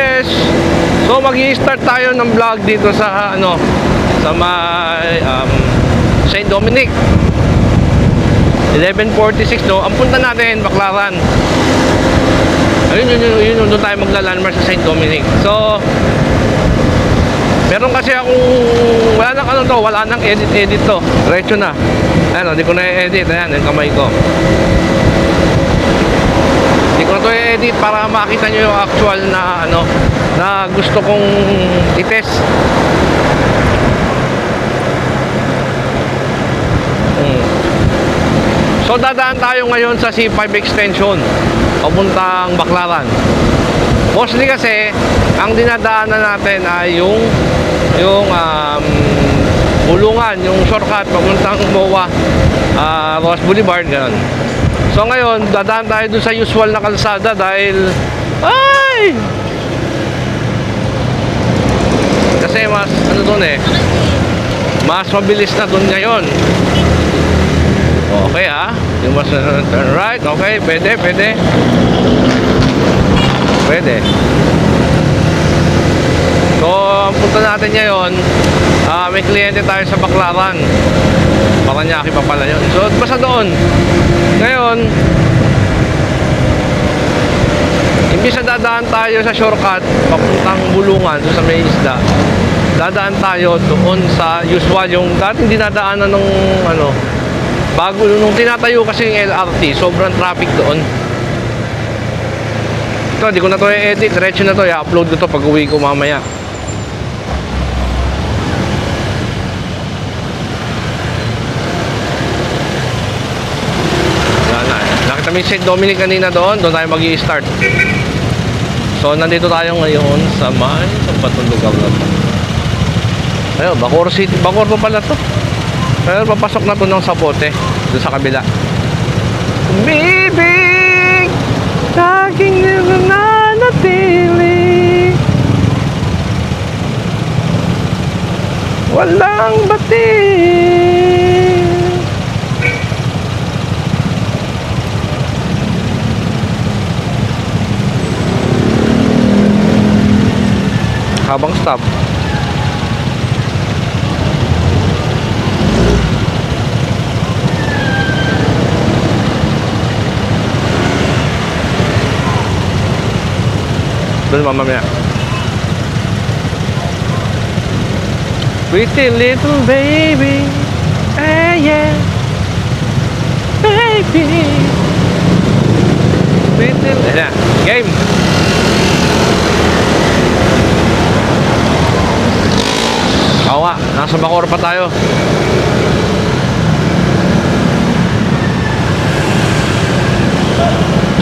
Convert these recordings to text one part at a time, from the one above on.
Yes. So mag-i-start tayo ng vlog dito sa sa may St. Dominic. 11:46 no. Ang punta natin Baclaran. Ayun doon tayo magla-landmark sa St. Dominic. So meron kasi akong wala nang edit to. Diretso na. Ano, hindi ko na i-edit. Ayan, yung kamay ko. Hindi ko na to i-edit para makita nyo yung actual na na gusto kong i-test. So dadaan tayo ngayon sa C5 extension papuntang Baclaran. Mostly kasi ang dinadaanan natin ay yung bulungan, yung shortcut papuntang MOA, Ross Boulevard, ganun. So ngayon dadaan tayo dun sa usual na kalsada dahil kasi mas mas mabilis na dun ngayon. Okay yung mas turn right. Okay, pwede so ang punta natin ngayon, may kliyente tayo sa Baclaran, Paranaque pa pala yun. So basta doon ngayon, imbis na dadaan tayo sa shortcut papuntang Bulungan doon sa may isda, dadaan tayo doon sa usual, yung dating dinadaanan ng bago nung tinatayo kasi yung LRT, sobrang traffic doon. Ito, hindi ko na to i-edit, diretso na to, i-upload ko to pag uwi ko mamaya. Yan na, nakita mo yung St. Dominic kanina doon tayo mag-i-start. So nandito tayo ngayon sa patong lugar na to. Ayun, Bacoor City, Bacoor pa pala to. Pero papasok na to ng Sapote doon sa kabila. Umibig, laging nananatili, walang batil. Habang stop, doon mamaya. Pretty little baby, yeah, baby, pretty little game. Awa, nasa Bacoor pa tayo.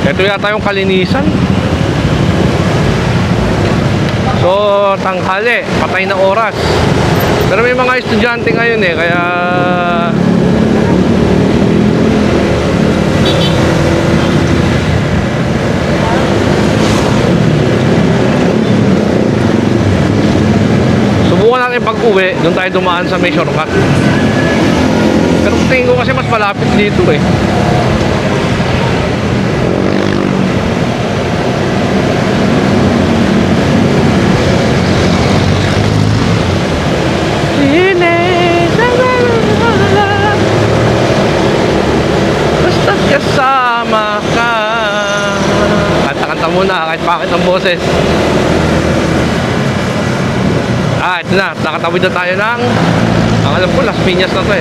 Ito yata yung kalinisan. So, tanghali, patay na oras. Pero may mga estudyante ngayon kaya subukan natin pag-uwi, doon tayo dumaan sa may shortcut. Pero tingin ko kasi mas malapit dito kasama ka. Kanta-kanta muna kahit bakit ang boses. Ito na, nakatawid na tayo ng, ang alam ko, Las Piñas na to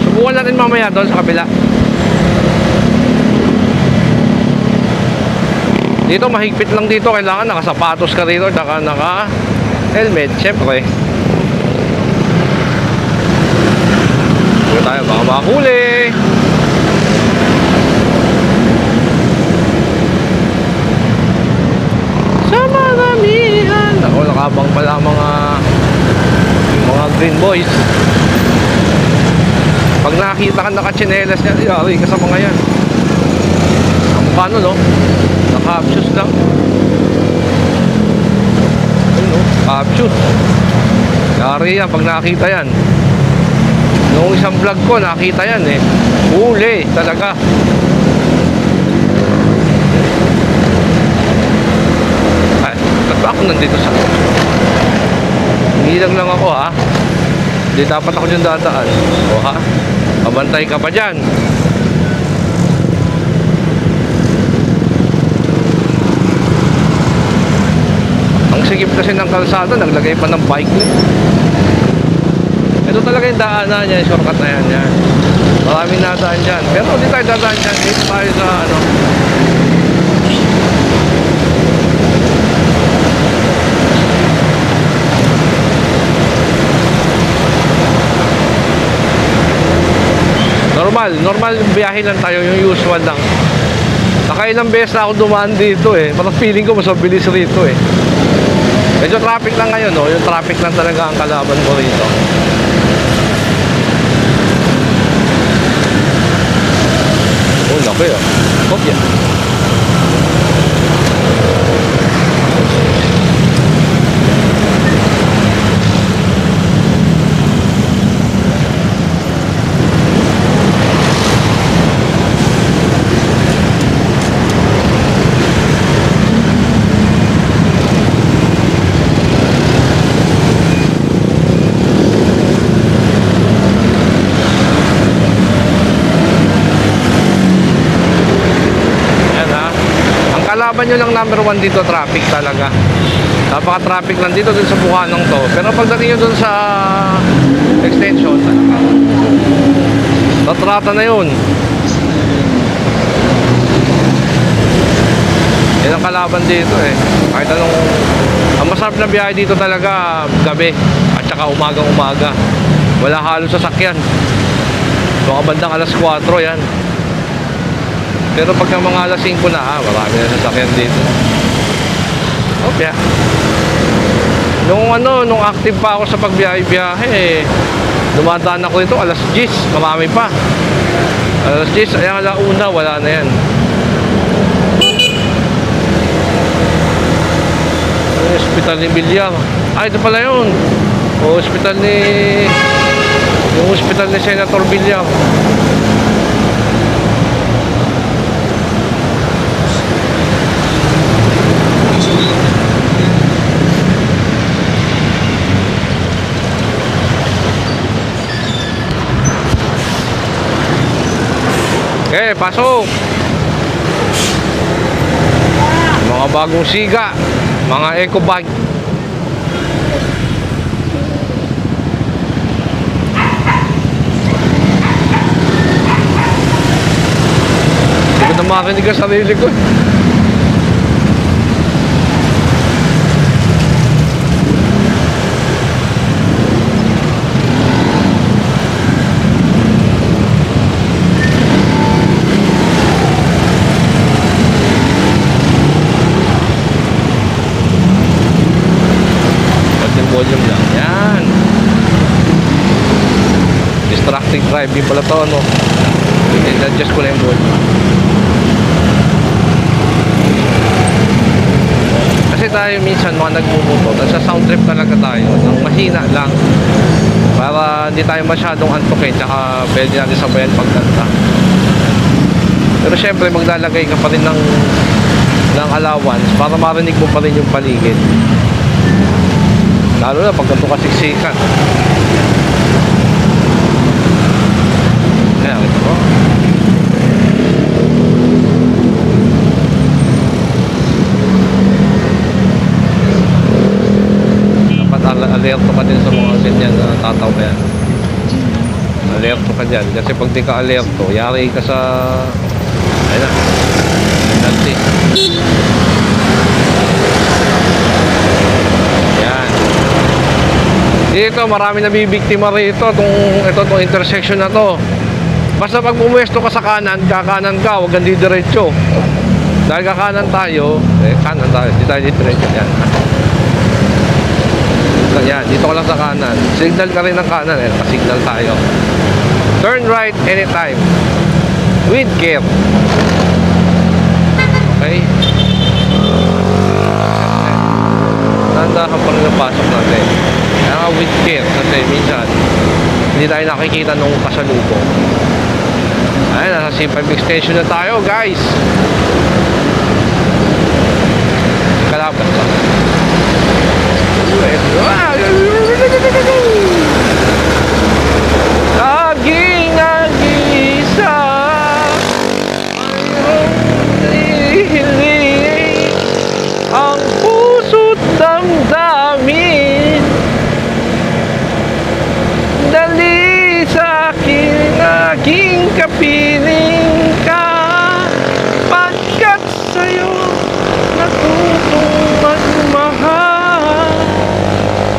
Subukan natin mamaya doon sa kabila. Dito mahigpit lang dito, kailangan nakasapatos ka rito, naka helmet, syempre. Dito tayo, baka makahuli. Sa maramihan. Ako, nakabang pala mga green boys. Pag nakakita ka naka-chinelas niya, yari ka sa mga yan. Ang paano, no? Naka-half-shoes lang. Ayun, no? Half-shoes. Yari yan pag nakakita yan. Noong isang vlog ko, nakita yan eh. Huli, talaga. Ay, ba't ba ako nandito sa... Hingilang lang ako ha. Hindi dapat ako dyan dadaan. O ha? Pabantay ka pa dyan. Ang sigip kasi ng kalsada, naglagay pa ng bike lane. Ito talaga yung daanan niya, yung shortcut na yan. Maraming nadaan dyan. Pero hindi tayo dadaan dyan. Dito tayo sa ano. Normal biyahe lang tayo, yung usual lang. Nakailang beses na ako dumaan dito eh. Parang feeling ko mas mabilis rito eh. Medyo traffic lang ngayon, no? Yung traffic lang talaga ang kalaban ko rito. Oh, laki ah. Kopya. Kalaban nyo lang number 1 dito, traffic talaga. Napaka-traffic lang dito dun sa Bukhanong to. Pero pagdating nyo dun sa extension, tatrata na yun. Yan ang kalaban dito eh. Kahit anong... Ang masarap na biyahe dito talaga gabi at saka umagang-umaga. Wala halos sasakyan. Mga bandang alas 4 yan. Pero pagka mga alas 5 na, marami na sasakyan dito. Okay. Nung active pa ako sa pagbiyahe-biyahe, dumadaan ako dito alas 10, marami pa. Alas 10, ay alauna, wala na yan. Hospital ni Villar. Ito pala yun. Hospital ni... Yung hospital ni Senator Villar. Okay, pasok. Mga bagong siga, mga eco bag. Hindi ko na makarinig ang sarili ko. Volume lang. Yan. Distracting driving pala to, no? I-adjust ko na yung volume. Kasi tayo minsan mga nagmumoto, nasa sound trip talaga tayo. Nang mahina lang. Para hindi tayo masyadong antukin. Tsaka pwede natin sabayan pagkanta. Pero syempre maglalagay ka pa rin ng allowance para marinig mo pa rin yung paligid. Lalo na pag ganito kasiksikan. Kaya ito po. Dapat alerto ka din sa mga ganyan na tataw ka yan. Alerto ka dyan. Kasi pag di ka alerto, yari ka sa... Ayun na. Nanti. Dito marami nabibiktima rito itong intersection na to. Basta pag bumuwesto ka sa kanan, kakanan ka, huwag hindi diretso. Dahil kakanan tayo, kanan tayo, di tayo diretso yan. Yan, dito ka lang sa kanan. Signal ka rin ng kanan, signal tayo. Turn right anytime. With care. Okay? Nandahan pa rin ang pasok natin. Kaya with care kasi minsan hindi hindi tayo nakikita nung kasalubong. Ayun, nasa C5 extension na tayo, guys. Kalabas lang. Laging nag-isa ang puso't damdamin. Dali sa akin aking kapiling ka, pagkat sa'yo natutong magmahal.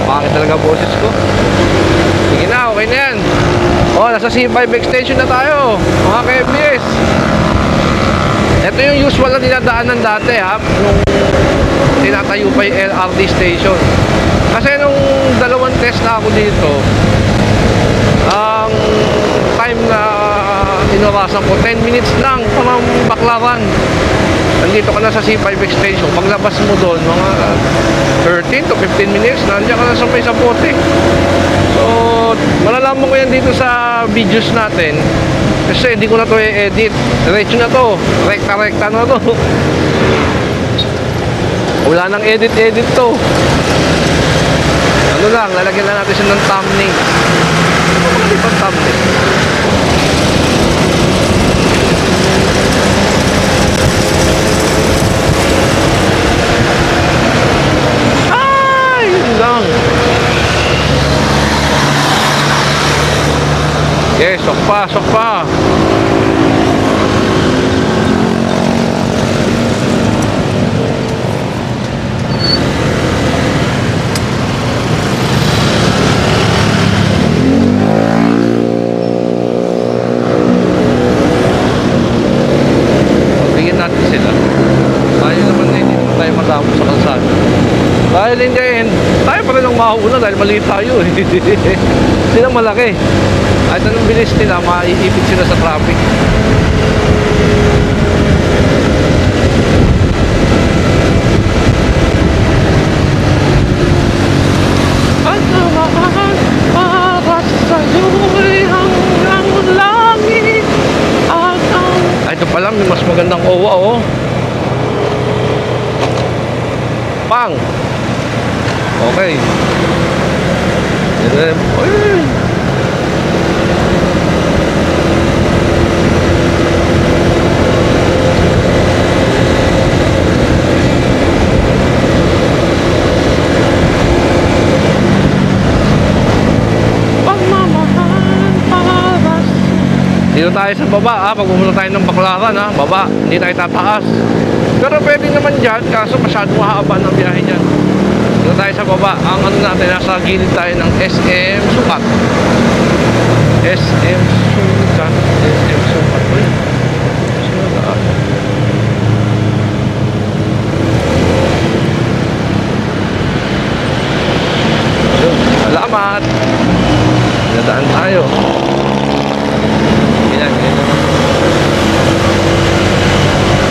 Bakit talaga boses ko? Sige na, okay na yan. Oh, nasa C5 extension na tayo, mga ka-FBS. Ito yung usual na dinadaanan dati, ha, nung tinatayo pa yung LRT station. Kasi nung dalawang test na ako dito, ang time na inorasan ko 10 minutes lang parang Baclaran. Nandito ka na sa C5 extension, paglabas mo doon mga 13 to 15 minutes nandiyan ka na sa may sapote. So malalaman ko yan dito sa videos natin kasi hindi ko na to i-edit, diretso na to, rekta na to. Wala nang edit to. Ano lang, lalagyan na natin siya ng thumbnail. Ano ba dito ang thumbnail? Ay, yun lang. Yes, sok pa. Dahil in the end, tayo pa rin ang mahuuna dahil maliit tayo eh. Sila malaki. At anong bilis nila, maiipit sila sa traffic. At naman para sa'yo'y hanggang langit at ang... Ay, ito pala, may mas magandang owa, oh. Pang! Okay. Ayun. Dito tayo sa baba, pag pumunta tayo ng Baclaran, baba, hindi tayo tataas. Pero pwede naman dyan, kaso masyadong mahaba ng biyahe dyan. Dito tayo sa baba, ang ano natin, nasa gilid tayo ng SM Sukat. SM Sukat. Uy, sukat. Salamat! Dadaan tayo. Yan.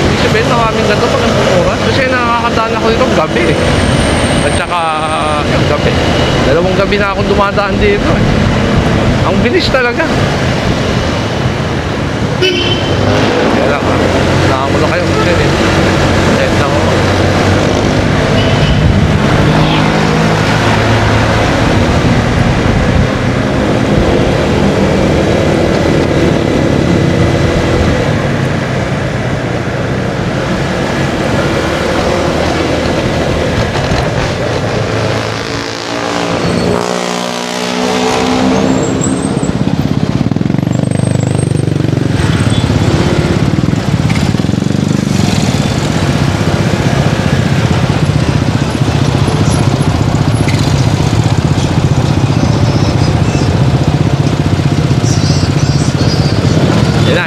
Ibig sabihin maraming ganito pag ang oras kasi nakakadaan ako dito gabi eh. At saka yung gabi, 2 gabi na akong dumadaan dito eh. Ang bilis talaga. Kaya lang nakamulo kayo kasi eh. Ito ako.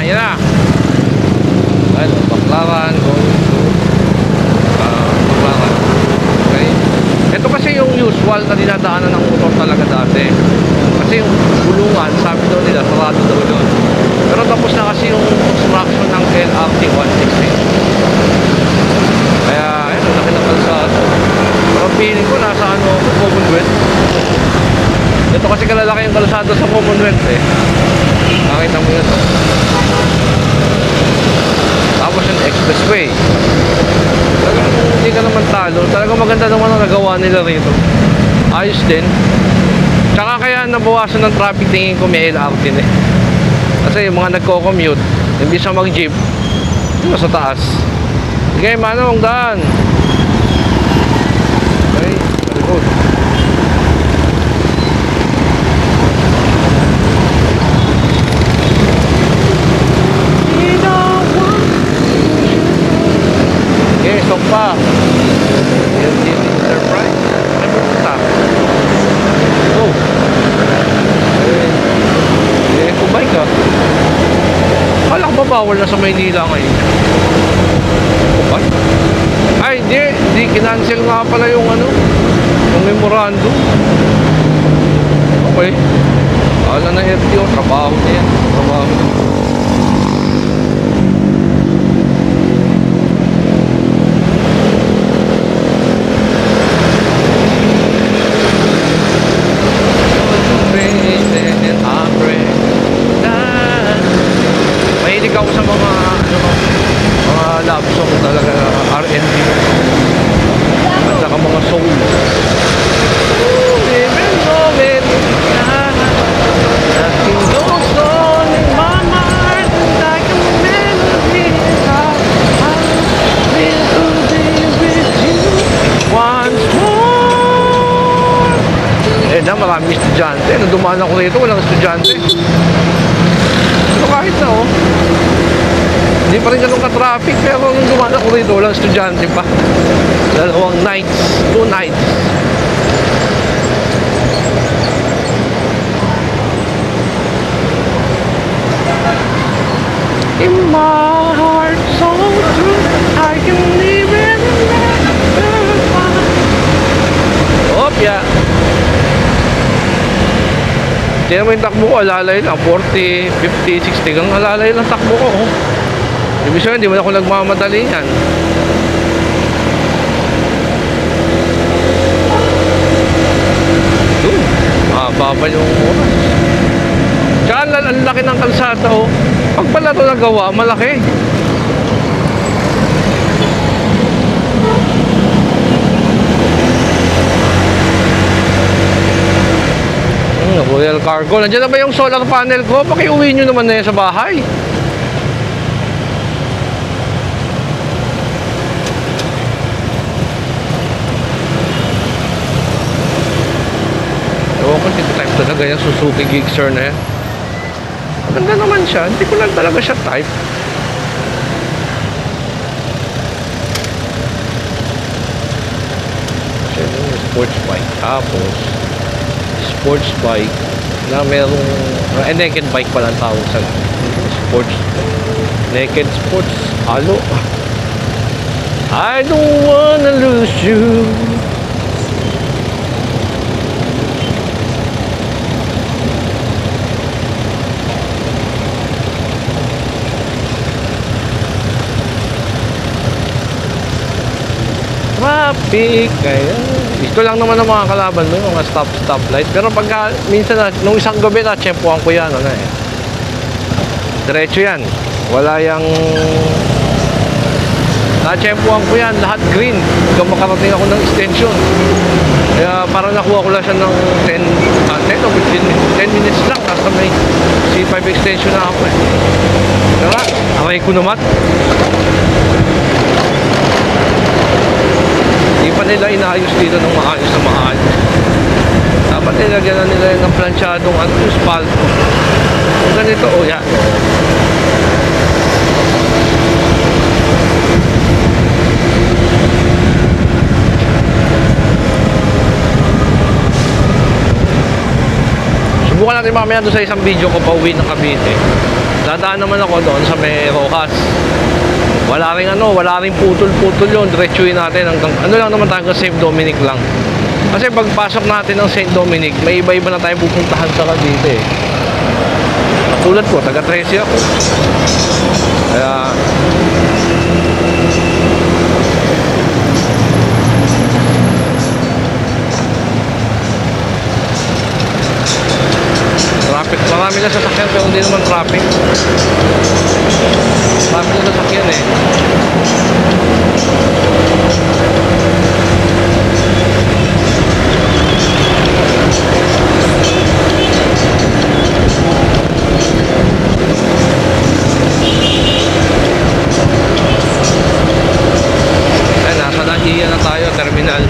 Yan na. Ayun, Baclaran, going to Baclaran. Okay. Ito kasi yung usual na dinadaanan ng motor talaga dati. Kasi yung gulungan, sabi daw nila, sarado daw doon. Pero tapos na kasi yung construction ng LRT 160. Kaya, ayun, laki ng kalsada. Pero feeling ko nasa Commonwealth. Ito kasi kalalaki yung kalsada sa Commonwealth eh. Nakita mo yun, oh. Tapos yung expressway. Talagang hindi ka naman talo. Talagang maganda naman ang nagawa nila rito. Ayos din. Tsaka kaya nabawasan ng traffic, tingin ko may LRT na eh. Kasi yung mga nagko-commute, imbis na mag-jeep, yung sa taas. Sige, manong, daan. Okay, very good. Okay, stop pa. Enterprise. Ano ba punta? Oh. Eh, kubay ka. Kala ko ba bawal na sa Maynila ngayon? Kubay? Ay, di kinancel nga pala yung ano, yung memorandum. Okay. Kala na FTO, trabaho na yan. Trabaho na. Mahilig ako sa mga mga love song talaga, R&B at saka mga soul. Even though it nothing goes on in my mind like a melody, I will be with you once more. Eh na, maraming estudyante. Nung dumaan ako rito, walang estudyante. Pero kahit na, oh, hindi pa rin ganun ka-traffic, pero nung dumaan ako rito, walang estudyante pa. Dalawang nights, 2 nights. In my heart, so true, I can live in yeah. Tingnan mo yung takbo ko, alalay lang, 40, 50, 60, gang alalay lang takbo ko, oh. Ibig sabihin, hindi mo na ako nagmamadali yan. Baba yung oras. Tsaka ang laki ng kalsada, oh. Pag pala ito nagawa, malaki. Royal Cargo. Nandiyan na ba yung solar panel ko? Pakiuwi nyo naman na yan sa bahay. Ewan ko, hindi ko type talaga yung Suzuki Gixxer na yan. Maganda naman siya. Hindi ko lang talaga siya type. Kasi yung sports bike. Tapos sports bike na merong naked bike pala ang tawag sa sports, naked sports. Halo, I don't wanna lose you. Traffic kaya ito lang naman ang mga kalaban mo, yung mga stop light. Pero pagka minsan nung isang gabi na tsempuhan ko yan, ano eh, diretso yan, wala yung na-tsempuhan ko yan, lahat green hanggang makarating ako ng extension. Kaya parang nakuha ko lang siya ng 10 o 15 minutes, 10 minutes lang, nasa may C5 extension na ako eh. Kaya aray ko naman, hindi pa nila inaayos dito ng maayos na maayos. Dapat nilagyan na nila ng planchadong yung spalto. Kung ganito, oh yan. Subukan natin mamaya doon sa isang video ko pa uwi ng Cavite. Dadaan naman ako doon sa may Rojas. Wala ring putol-putol yun. Diretsuhin natin hanggang, ano lang naman tayo, St. Dominic lang. Kasi pagpasok natin ng St. Dominic, may iba-iba na tayo pupuntahan sa Cavite eh. Katulad ko, taga 13 ako. Kaya hindi naman traffic. Traffic na sasakyan eh. Nasa Naiya na tayo, terminal.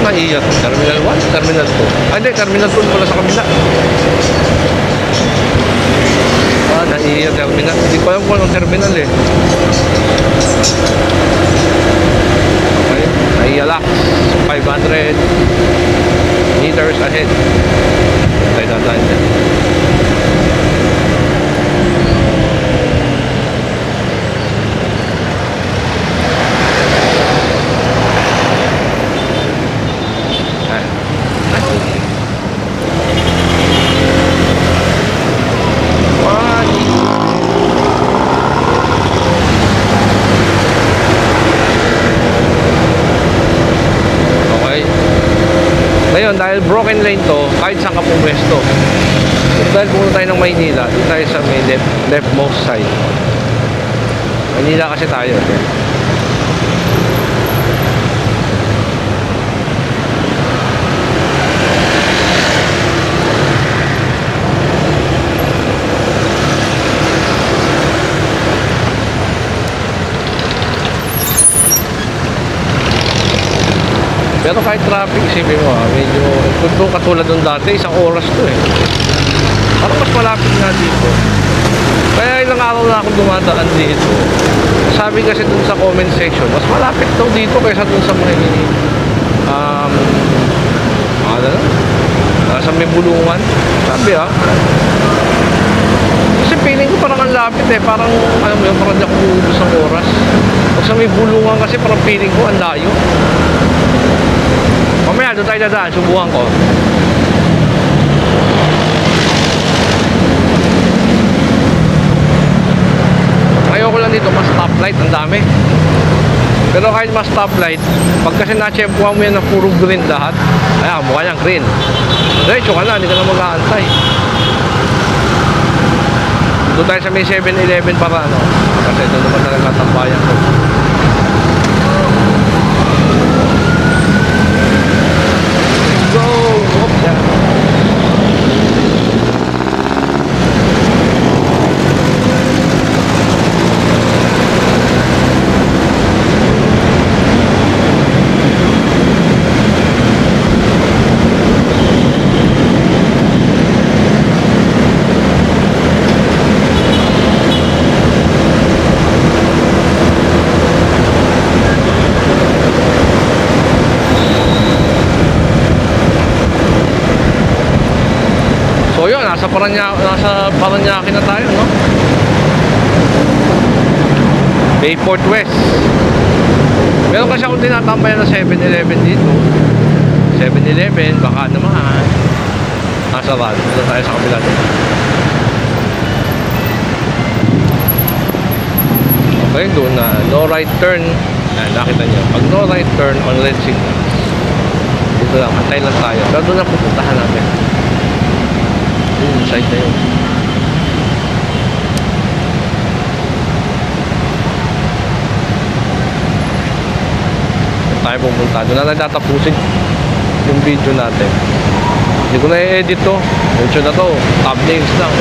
Naiya, terminal 1, terminal 2. Ay, hindi, terminal 2 pala sa kabila. Naiya, terminal. Hindi ko alam kung anong terminal eh. Okay, Naiya Lax, 500 meters ahead. Tayo dadaan dyan. Ngayon, dahil broken lane to, kahit saan ka pumwesto. Dahil pumunta tayo ng Maynila, doon tayo sa may leftmost side. Maynila kasi tayo. Okay? Pero kahit traffic, isipin mo medyo, kung katulad nung dati, isang oras to eh. Parang mas malapit nga dito. Kaya ilang araw na ako dumadaan dito. Sabi kasi dun sa comment section, mas malapit daw dito kaysa dun sa mga sa may bulungan. Sabi kasi feeling ko parang ang lapit eh. Parang, alam mo yun, parang di ako uubos ng oras. Pag sa may bulungan kasi parang feeling ko ang layo. Mamaya, doon tayo dadaan. Subukan ko. Ayoko lang dito, mas stoplight. Ang dami. Pero kahit mas stoplight, pag kasi na-chempuhan mo yan na puro green lahat, ayan, mukha niyang green. Diretso ka na, hindi ka na mag-aantay. Doon tayo sa may 7-Eleven para ano. Kasi doon naman talaga tambayan ko. Go! Hop, yeah. So yun, nasa Paranaque na tayo, no? Bayport West. Meron kasi akong tinatambayan na 7-Eleven dito. 7-Eleven, baka naman nasa van, dito tayo sa kabila dito. Okay, doon na no right turn. Yan, nakita nyo, pag no right turn on red signal, dito lang, antay lang tayo. Pero doon na pupuntahan natin. Side na yun. Tayo pumunta. Doon na nagtatapusin yung video natin. Hindi ko na i-edit to. Medyo na to. Thumbnails lang.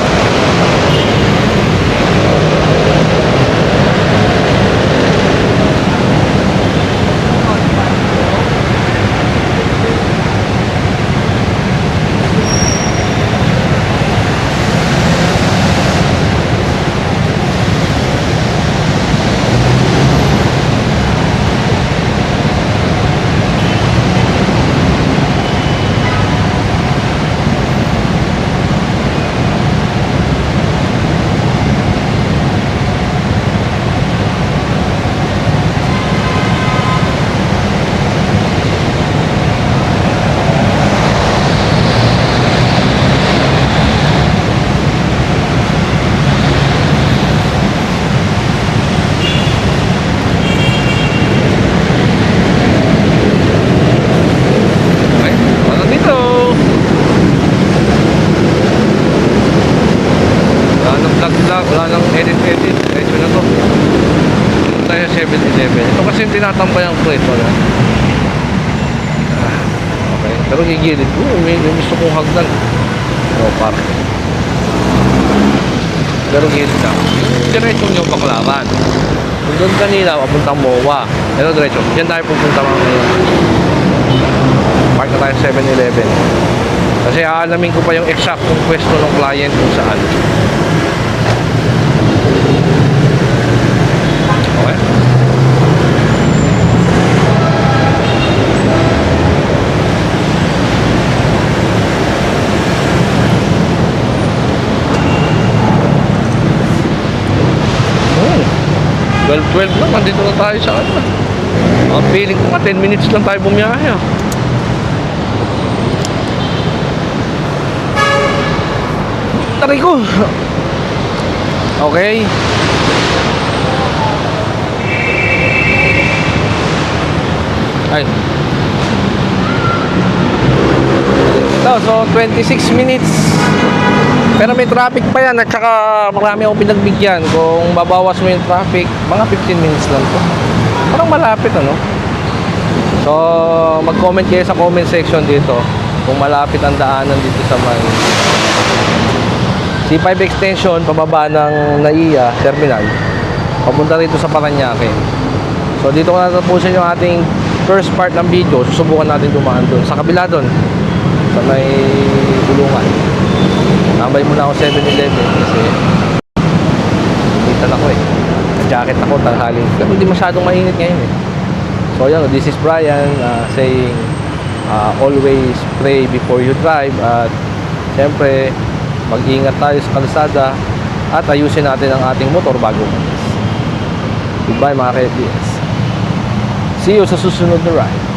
7-Eleven. Ito kasi yung tinatambayan ko ito. No? Okay. Pero gigilid ko. May gusto kong hagdan. No, park. Pero gilid na. Diretsong yung Baklaran. Kung doon kanina, papuntang MOA. Pero diretso. Yan tayo pupunta mga ngayon. Park na tayo 7-Eleven. Kasi aalamin ko pa yung exactong pwesto ng client kung saan. Okay? Hmm. 12 naman, dito na tayo sa ano. Ang feeling ko 10 minutes lang tayo bumiyahe ah. Taray ko. Okay. Ay. Ito, so 26 minutes. Pero may traffic pa yan at saka marami akong pinagbigyan. Kung babawas mo yung traffic, mga 15 minutes lang to. Parang malapit ano. So, mag-comment kayo sa comment section dito kung malapit ang daanan dito sa may C5 extension pababa ng NAIA terminal papunta rito sa Parañaque. So dito ko natapusin yung ating first part ng video. Susubukan natin dumaan doon sa kabila doon sa may bulungan. Tambay muna ako 7-Eleven kasi dito ako jacket ako tanghaling pero hindi masyadong mainit ngayon So yan, this is Brian saying always pray before you drive at syempre mag-ingat tayo sa kalsada at ayusin natin ang ating motor bago umalis. Goodbye mga ka-FDS. See you sa susunod na ride.